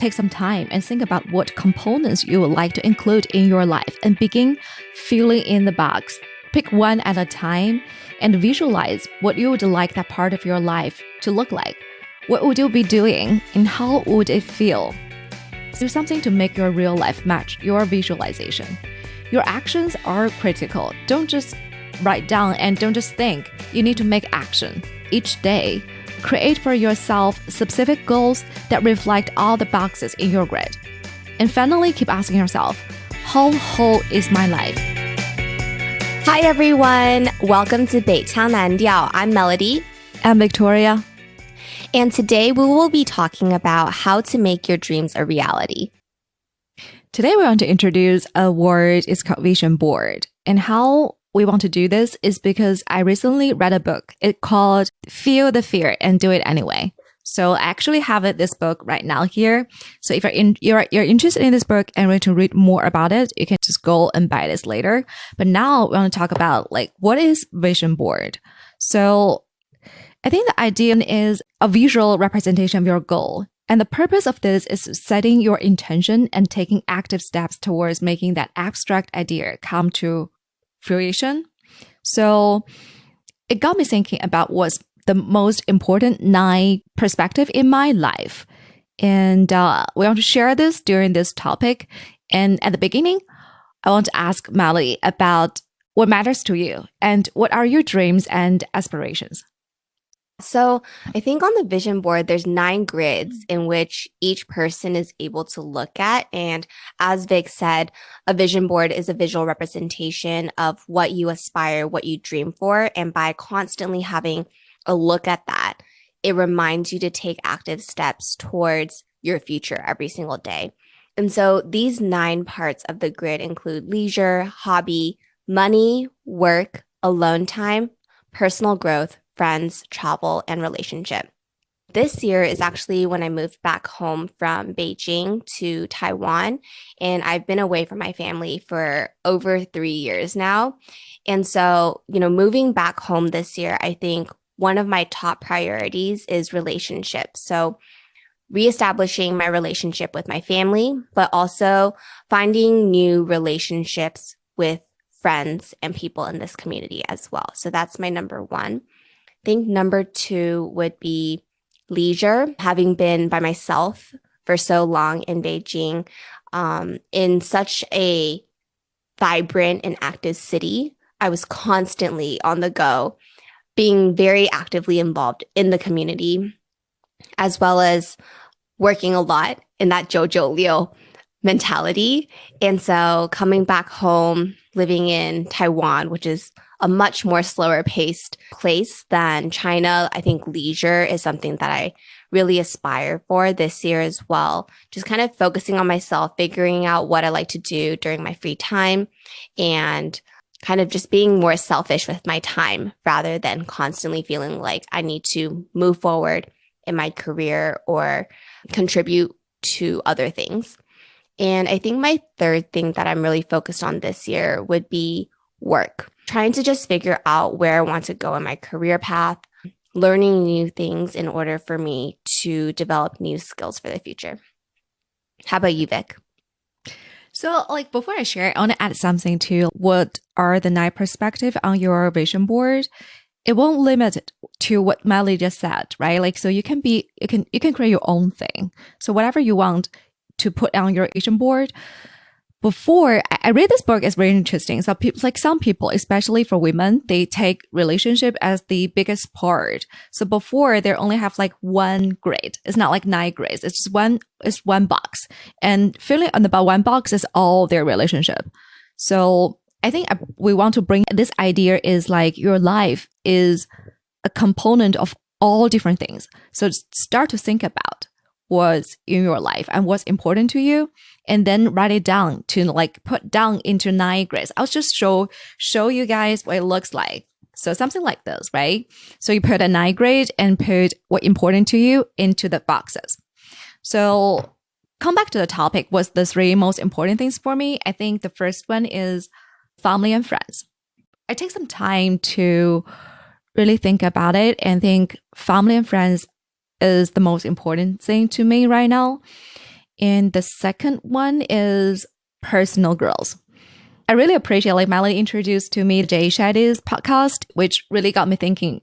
take some time and think about what components you would like to include in your life and begin filling in the box. Pick one at a time and visualize what you would like that part of your life to look like. What would you be doing and how would it feel? Do something to make your real life match your visualization. Your actions are critical. Don't just write down and don't just think. You need to make action each day. Create for yourself specific goals that reflect all the boxes in your grid. And finally, keep asking yourself, how whole is my life? Hi everyone, welcome to 北腔南调. I'm Melody. I'm Victoria. And today we will be talking about how to make your dreams a reality. Today we want to introduce a word. It's called vision board. And how we want to do this is because I recently read a book. It's called Feel the Fear and Do It Anyway. So I actually have this book right now here. So if you're interested in this book and want to read more about it, you can just go and buy this later. But now we want to talk about what is vision board. So I think the idea is a visual representation of your goal. And the purpose of this is setting your intention and taking active steps towards making that abstract idea come to fruition. So it got me thinking about what's the most important 9 perspective in my life. And we want to share this during this topic. And at the beginning, I want to ask Melody about what matters to you and what are your dreams and aspirations. So I think on the vision board, there's 9 grids in which each person is able to look at. And as Vic said, a vision board is a visual representation of what you aspire, what you dream for. And by constantly having a look at that, it reminds you to take active steps towards your future every single day. And so these 9 parts of the grid include leisure, hobby, money, work, alone time, personal growth, friends, travel, and relationship. This year is actually when I moved back home from Beijing to Taiwan, and I've been away from my family for over 3 years now. And so, moving back home this year, I think one of my top priorities is relationships. So reestablishing my relationship with my family, but also finding new relationships with friends and people in this community as well. So that's my number 1. I think number 2 would be leisure. Having been by myself for so long in Beijing, in such a vibrant and active city, I was constantly on the go, being very actively involved in the community, as well as working a lot in that Jojo Liu mentality. And so coming back home, living in Taiwan, which is a much more slower paced place than China, I think leisure is something that I really aspire for this year as well. Just kind of focusing on myself, figuring out what I like to do during my free time, and kind of just being more selfish with my time rather than constantly feeling like I need to move forward in my career or contribute to other things. And I think my 3rd thing that I'm really focused on this year would be work. Trying to just figure out where I want to go in my career path, learning new things in order for me to develop new skills for the future. How about you, Vic? So before I share, I want to add something to what are the 9 perspective on your vision board. It won't limit it to what Melly just said, right? So you can create your own thing. So whatever you want to put on your vision board. Before I read this book, it's very interesting. So some people, especially for women, they take relationship as the biggest part. So before they only have 1 grade. It's not 9 grades. It's just one box. And filling on about 1 box is all their relationship. So I think we want to bring this idea is your life is a component of all different things. So start to think about what's in your life and what's important to you, and then write it down to put down into 9 grids. I'll just show you guys what it looks like. So something like this, right? So you put a 9 grid and put what's important to you into the boxes. So come back to the topic. What's the 3 most important things for me? I think the first one is family and friends. I take some time to really think about it and think family and friends is the most important thing to me right now. And the second one is personal growth. I really appreciate like Melanie introduced to me Jay Shetty's podcast, which really got me thinking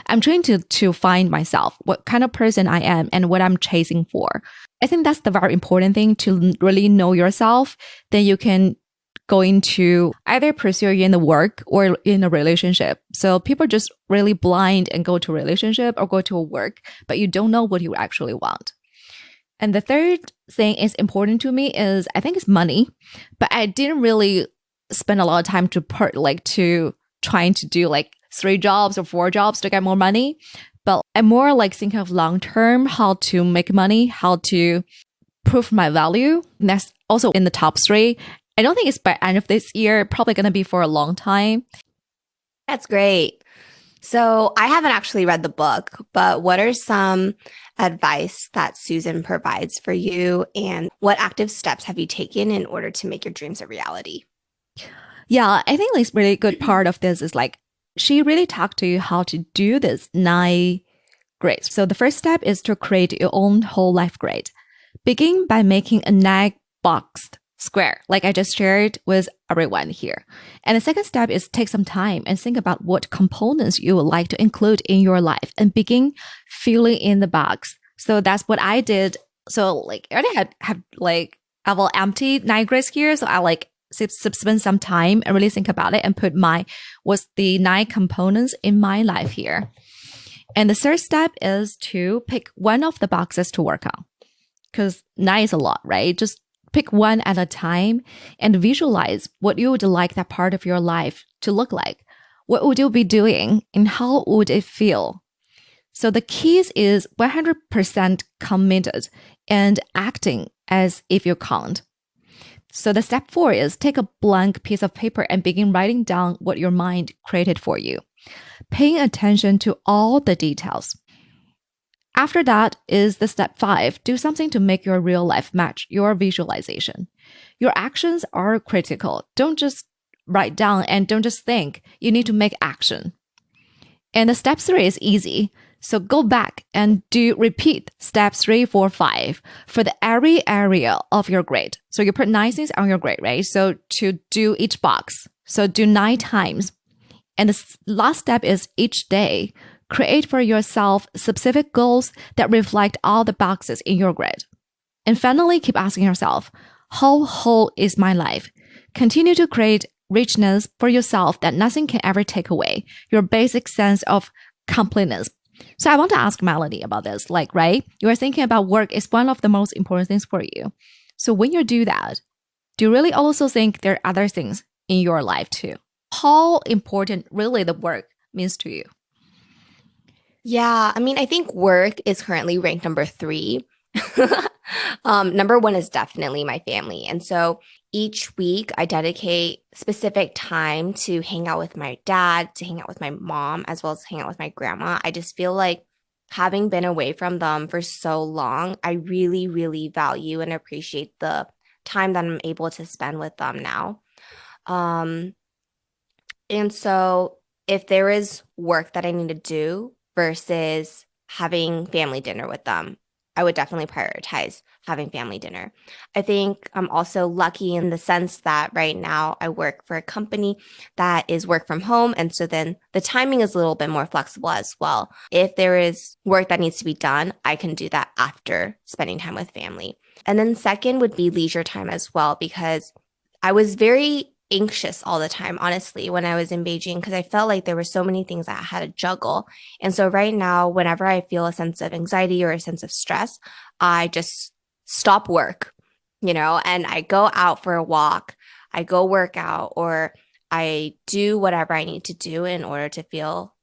I'm trying to find myself, what kind of person I am and what I'm chasing for. I think that's the very important thing, to really know yourself. Then you can go into either pursue in the work or in a relationship. So people just really blind and go to a relationship or go to a work, but you don't know what you actually want. And the third thing is important to me is I think it's money, but I didn't really spend a lot of time to trying to do like 3 jobs or 4 jobs to get more money. But I'm more like thinking of long term, how to make money, how to prove my value. And that's also in the top 3. I don't think it's by end of this year, probably going to be for a long time. That's great. So I haven't actually read the book, but what are some advice that Susan provides for you, and what active steps have you taken in order to make your dreams a reality? Yeah, I think this really good part of this is like, she really talked to you how to do this 9 grids. So the first step is to create your own whole life grid. Begin by making a 9 boxed square, like I just shared with everyone here. And the second step is take some time and think about what components you would like to include in your life and begin filling in the box. So that's what I did. So like I already have like I will empty 9 grids here. So I like spend some time and really think about it and put what's the 9 components in my life here. And the third step is to pick one of the boxes to work on, because 9 is a lot, right? Just pick one at a time and visualize what you would like that part of your life to look like. What would you be doing and how would it feel? So the keys is 100% committed and acting as if you can't. So the step 4 is take a blank piece of paper and begin writing down what your mind created for you, paying attention to all the details. After that is the step 5, do something to make your real life match your visualization. Your actions are critical. Don't just write down and don't just think. You need to make action. And the step 3 is easy. So go back and repeat steps 3, 4, 5 for every area of your grade. So you put 9 things on your grade, right? So to do each box. So do 9 times. And the last step is each day, create for yourself specific goals that reflect all the boxes in your grid. And finally, keep asking yourself, how whole is my life? Continue to create richness for yourself that nothing can ever take away, your basic sense of completeness. So I want to ask Melody about this. Like, right, you are thinking about work is one of the most important things for you. So when you do that, do you really also think there are other things in your life too? How important really the work means to you? Yeah, I mean, I think work is currently ranked number 3. Number 1 is definitely my family. And so each week I dedicate specific time to hang out with my dad, to hang out with my mom, as well as hang out with my grandma. I just feel like having been away from them for so long, I really, really value and appreciate the time that I'm able to spend with them now. And so if there is work that I need to do versus having family dinner with them, I would definitely prioritize having family dinner. I think I'm also lucky in the sense that right now I work for a company that is work from home. And so then the timing is a little bit more flexible as well. If there is work that needs to be done, I can do that after spending time with family. And then second would be leisure time as well, because I was very anxious all the time, honestly, when I was in Beijing, because I felt like there were so many things that I had to juggle. And so right now, whenever I feel a sense of anxiety or a sense of stress, I just stop work, and I go out for a walk, I go work out, or I do whatever I need to do in order to feel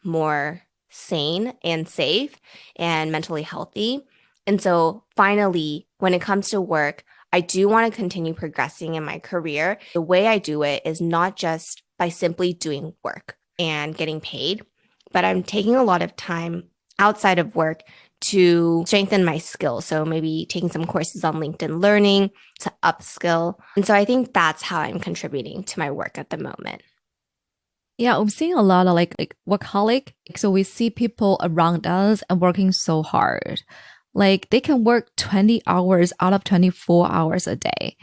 more sane and safe and mentally healthy. And so finally, when it comes to work, I do want to continue progressing in my career. The way I do it is not just by simply doing work and getting paid, but I'm taking a lot of time outside of work to strengthen my skills. So maybe taking some courses on LinkedIn Learning to upskill. And so I think that's how I'm contributing to my work at the moment. Yeah, I'm seeing a lot of like workaholic. So we see people around us and working so hard. Like they can work 20 hours out of 24 hours a day.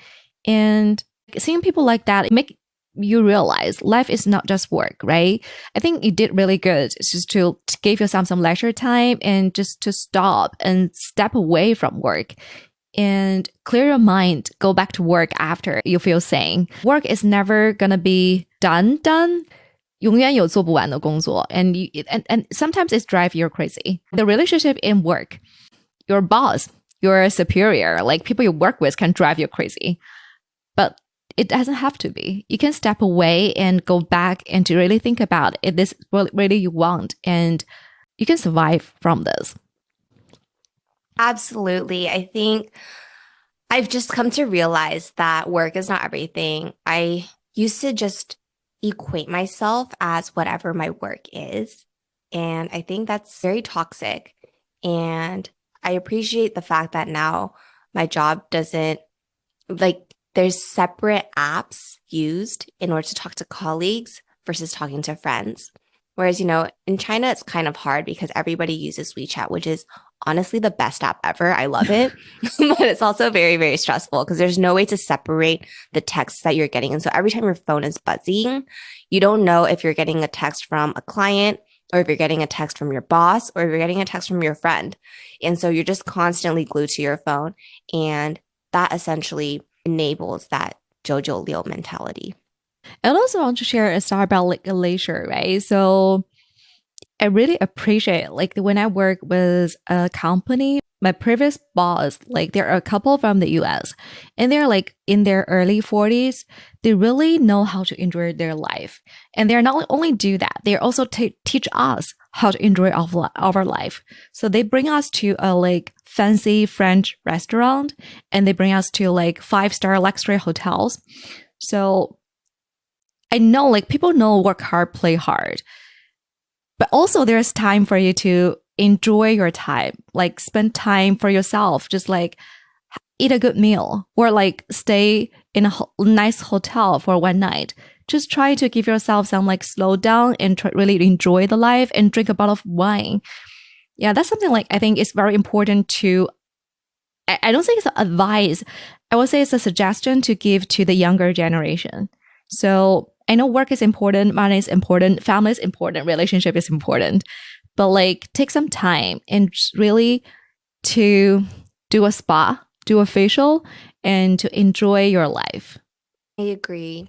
And seeing people like that make you realize life is not just work, right? I think you did really good. It's just to give yourself some leisure time and just to stop and step away from work and clear your mind, go back to work after you feel sane. Work is never gonna be done. 永远有做不完的工作 and sometimes it drives you crazy. The relationship in work, your boss, your superior, like people you work with can drive you crazy. But it doesn't have to be. You can step away and go back and to really think about if this really you want, and you can survive from this. Absolutely. I think I've just come to realize that work is not everything. I used to just equate myself as whatever my work is. And I think that's very toxic. And I appreciate the fact that now my job doesn't like there's separate apps used in order to talk to colleagues versus talking to friends. Whereas, in China, it's kind of hard because everybody uses WeChat, which is honestly the best app ever. I love it. But it's also very, very stressful because there's no way to separate the texts that you're getting. And so every time your phone is buzzing, you don't know if you're getting a text from a client or if you're getting a text from your boss or if you're getting a text from your friend. And so you're just constantly glued to your phone. And that essentially enables that Jojo Leo mentality. I also want to share a story about like leisure, right? So I really appreciate like when I work with a company, my previous boss, like there are a couple from the US and they're like in their early 40s. They really know how to enjoy their life. And they're not only do that, they also teach us how to enjoy our life. So they bring us to a like fancy French restaurant and they bring us to like 5-star luxury hotels. So I know like people know work hard, play hard. But also there's time for you to enjoy your time, like spend time for yourself, just like eat a good meal or like stay in a nice hotel for one night. Just try to give yourself some like slow down and really enjoy the life and drink a bottle of wine. Yeah, that's something like I think is very important to, I don't think it's advice. I would say it's a suggestion to give to the younger generation. So I know work is important, money is important, family is important, relationship is important, but like take some time and really to do a spa, do a facial, and to enjoy your life. I agree.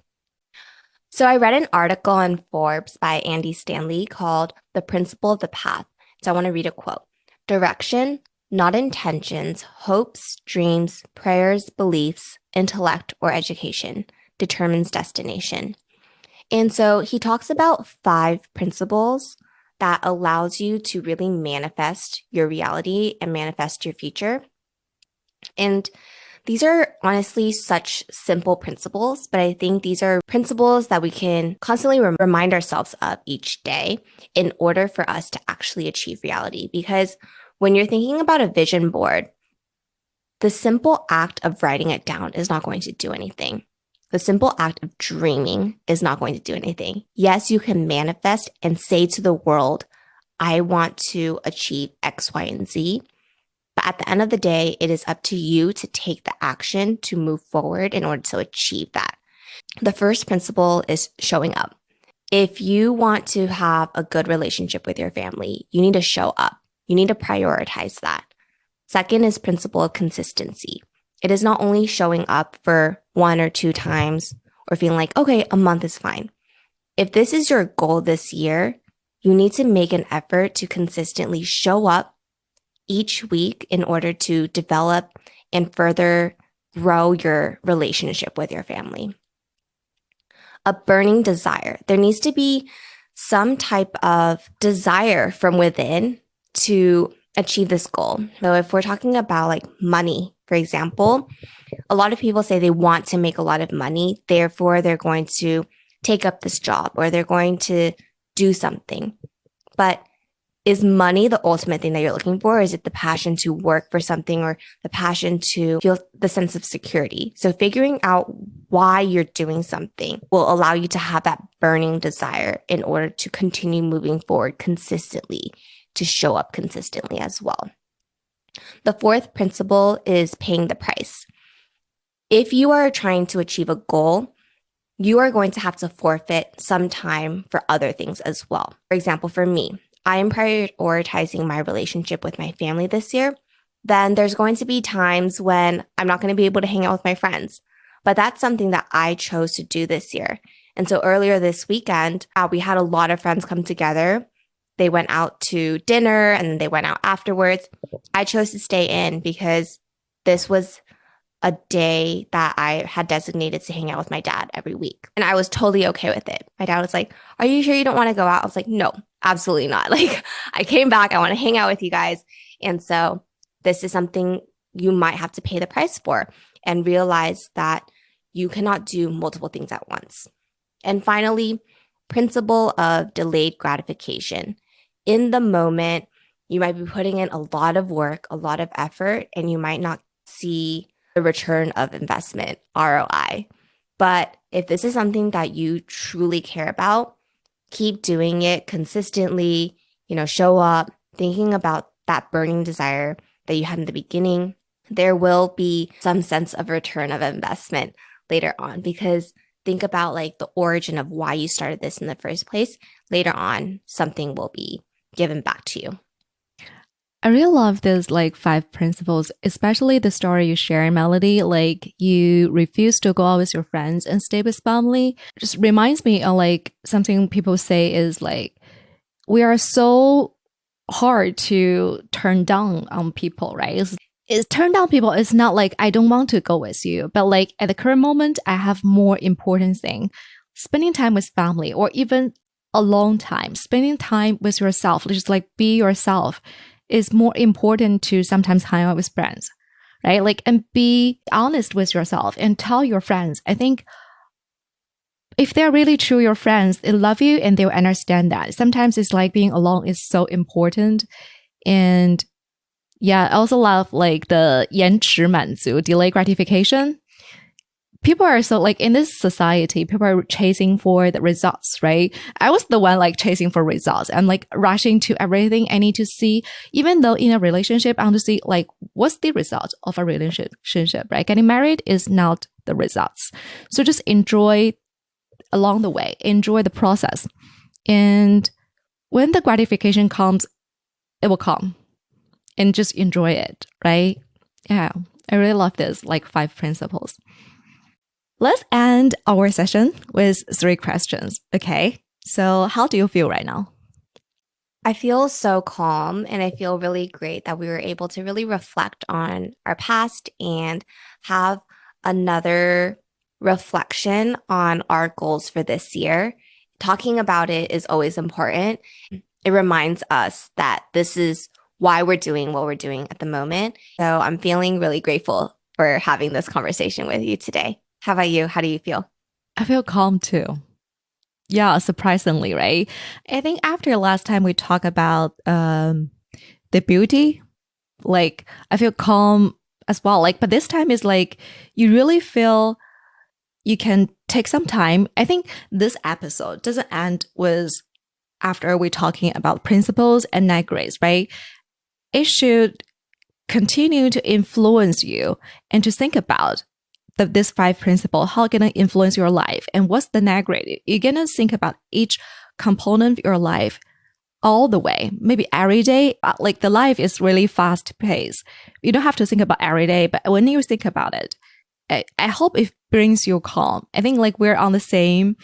So I read an article in Forbes by Andy Stanley called The Principle of the Path. So I want to read a quote. Direction, not intentions, hopes, dreams, prayers, beliefs, intellect, or education determines destination. And so he talks about 5 principles that allows you to really manifest your reality and manifest your future. And these are honestly such simple principles, but I think these are principles that we can constantly remind ourselves of each day in order for us to actually achieve reality. Because when you're thinking about a vision board, the simple act of writing it down is not going to do anything. The simple act of dreaming is not going to do anything. Yes, you can manifest and say to the world, I want to achieve X, Y, and Z. But at the end of the day, it is up to you to take the action to move forward in order to achieve that. The first principle is showing up. If you want to have a good relationship with your family, you need to show up. You need to prioritize that. Second is principle of consistency. It is not only showing up for 1 or 2 times or feeling like, okay, a month is fine. If this is your goal this year, you need to make an effort to consistently show up each week in order to develop and further grow your relationship with your family. A burning desire. There needs to be some type of desire from within to achieve this goal. So if we're talking about like money, for example, a lot of people say they want to make a lot of money. Therefore, they're going to take up this job or they're going to do something. But is money the ultimate thing that you're looking for? Or is it the passion to work for something or the passion to feel the sense of security? So figuring out why you're doing something will allow you to have that burning desire in order to continue moving forward consistently, to show up consistently as well. The fourth principle is paying the price. If you are trying to achieve a goal, you are going to have to forfeit some time for other things as well. For example, for me, I am prioritizing my relationship with my family this year. Then there's going to be times when I'm not going to be able to hang out with my friends. But that's something that I chose to do this year. And so earlier this weekend, we had a lot of friends come together. They went out to dinner and they went out afterwards. I chose to stay in because this was a day that I had designated to hang out with my dad every week. And I was totally okay with it. My dad was like, "Are you sure you don't want to go out?" I was like, "No, absolutely not." Like, I came back, I want to hang out with you guys. And so this is something you might have to pay the price for and realize that you cannot do multiple things at once. And finally, principle of delayed gratification. In the moment, you might be putting in a lot of work, a lot of effort, and you might not see the return of investment, ROI. But if this is something that you truly care about, keep doing it consistently, show up, thinking about that burning desire that you had in the beginning. There will be some sense of return of investment later on because think about like the origin of why you started this in the first place. Later on, something will be given back to you. I really love this like 5 principles, especially the story you share, Melody. Like you refuse to go out with your friends and stay with family. Just reminds me of like something people say is like we are so hard to turn down on people, right? It's turn down people. It's not like I don't want to go with you, but like at the current moment, I have more important thing. Spending time with family or even a long time, spending time with yourself, just like be yourself is more important to sometimes hang out with friends, right? Like, and be honest with yourself and tell your friends. I think if they're really true your friends, they love you and they'll understand that. Sometimes it's like being alone is so important. And yeah, I also love like the 延迟满足, delay gratification. People are so like in this society, people are chasing for the results, right? I was the one like chasing for results. I'm like rushing to everything I need to see. Even though in a relationship, I want to see like what's the result of a relationship, right? Getting married is not the results. So just enjoy along the way, enjoy the process. And when the gratification comes, it will come and just enjoy it, right? Yeah, I really love this like 5 principles. Let's end our session with 3 questions. Okay. So, how do you feel right now? I feel so calm and I feel really great that we were able to really reflect on our past and have another reflection on our goals for this year. Talking about it is always important. It reminds us that this is why we're doing what we're doing at the moment. So I'm feeling really grateful for having this conversation with you today. How about you? How do you feel? I feel calm too. Yeah, surprisingly, right? I think after last time we talked about the beauty, like I feel calm as well. Like, but this time is like you really feel you can take some time. I think this episode doesn't end with after we're talking about principles and night grades, right? It should continue to influence you and to think about this 5 principle, how gonna influence your life and what's the night grade. You're gonna think about each component of your life all the way, maybe every day. Like the life is really fast paced. You don't have to think about every day, but when you think about it, I hope it brings you calm. I think like we're on the same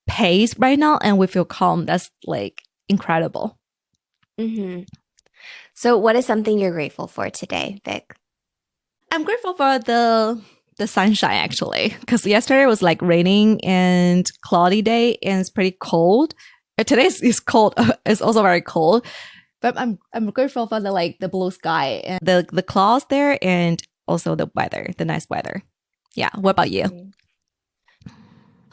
pace right now and we feel calm. That's like incredible. Mm-hmm. So, what is something you're grateful for today, Vic? I'm grateful for the sunshine actually, because yesterday was like raining and cloudy day and it's pretty cold. Today is cold. It's also very cold, but I'm grateful for the like the blue sky and the clouds there and also the weather, the nice weather. Yeah. What about you?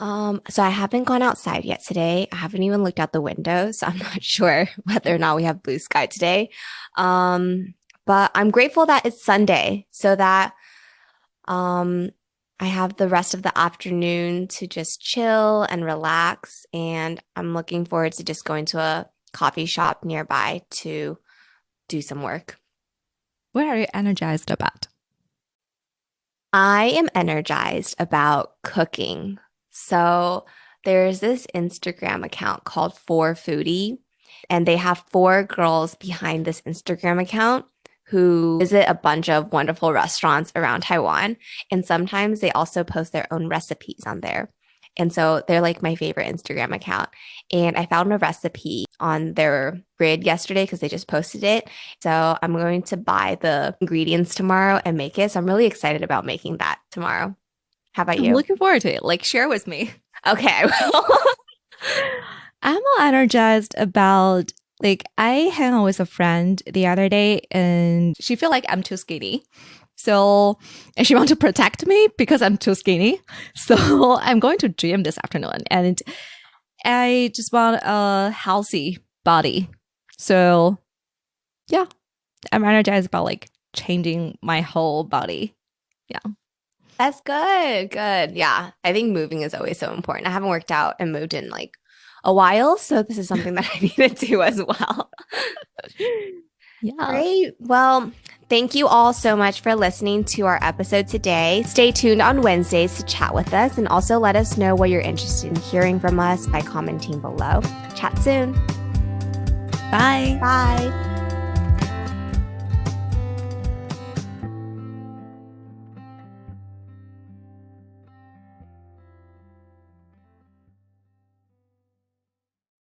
Mhm. So I haven't gone outside yet today. I haven't even looked out the window, so I'm not sure whether or not we have blue sky today. Um, but I'm grateful that it's Sunday so that um I have the rest of the afternoon to just chill and relax. And I'm looking forward to just going to a coffee shop nearby to do some work. What are you energized about? I am energized about cooking. So there's this Instagram account called 4Foodie, and they have four girls behind this Instagram account who visit a bunch of wonderful restaurants around Taiwan. And sometimes they also post their own recipes on there. And so they're like my favorite Instagram account. And I found a recipe on their grid yesterday because they just posted it. So I'm going to buy the ingredients tomorrow and make it. So I'm really excited about making that tomorrow. How about I'm you? looking forward to it. Like, share with me. Okay, I will. I'm more energized about like I hang out with a friend the other day and she feel like I'm too skinny. So, and she want to protect me because I'm too skinny. So I'm going to gym this afternoon and I just want a healthy body. So yeah, I'm energized about like changing my whole body. Yeah. That's good. Good. Yeah. I think moving is always so important. I haven't worked out and moved in like a while. So this is something that I need to do as well. Yeah. Great. Well, thank you all so much for listening to our episode today. Stay tuned on Wednesdays to chat with us and also let us know what you're interested in hearing from us by commenting below. Chat soon. Bye. Bye.